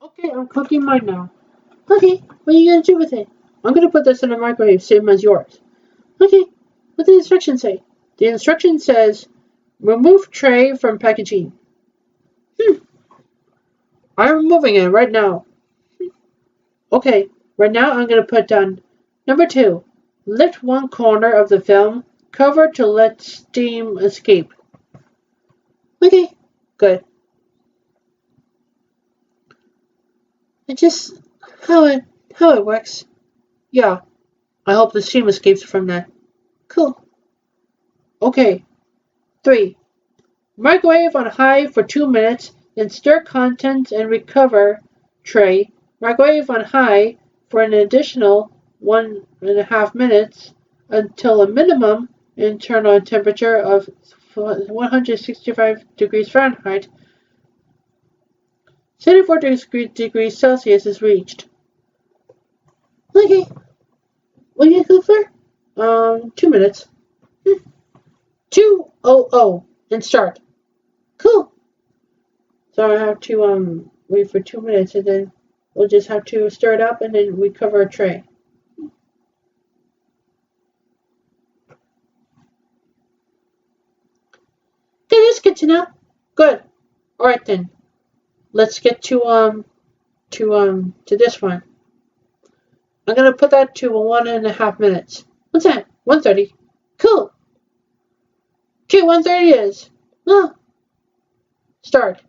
Okay, I'm cooking mine now. Okay, what are you gonna do with it? I'm gonna put this in the microwave, same as yours. Okay, what does the instruction say? The instruction says, remove tray from packaging. I'm removing it right now. Okay, right now I'm gonna put down number 2. Lift one corner of the film cover to let steam escape. Okay, good. It's just how it works. Yeah, I hope the steam escapes from that. Cool. Okay, 3. Microwave on high for 2 minutes, then stir contents and recover tray. Microwave on high for an additional 1.5 minutes until a minimum internal temperature of 165 degrees Fahrenheit, 74 degrees Celsius is reached. Okay, what are you cook for? 2 minutes. 2:00 and start. Cool. So I have to wait for 2 minutes and then we'll just have to stir it up and then we cover a tray. Okay, that's good to know. Good. Alright then. Let's get to this one. I'm gonna put that to 1.5 minutes. What's that? 1:30. Cool. Okay, 1:30 is. Oh. Start.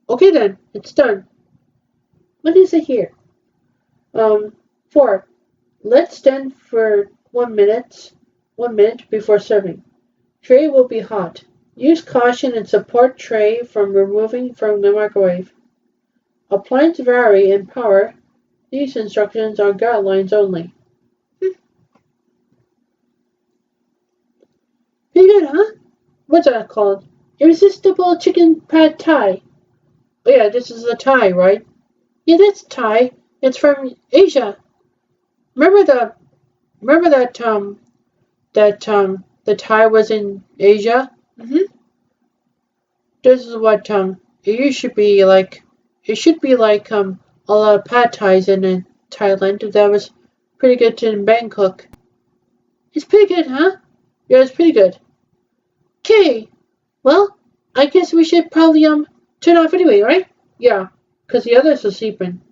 Okay then, it's done. What is it here? 4. Let stand for 1 minute before serving. Tray will be hot. Use caution and support tray from removing from the microwave. Appliance vary in power. These instructions are guidelines only. Pretty good, huh? What's that called? Irresistible chicken pad thai. Oh yeah, this is a Thai, right? Yeah, that's Thai. It's from Asia. Remember that the Thai was in Asia? This is what it should be like. It should be like a lot of pad thais in Thailand. That was pretty good in Bangkok. It's pretty good, huh? Yeah, it's pretty good. Okay. Well, I guess we should probably turn off anyway, right? Yeah, 'cause the others are sleeping.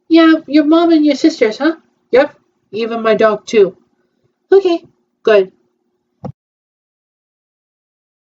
Yeah, your mom and your sisters, huh? Yep. Even my dog too. Okay, good.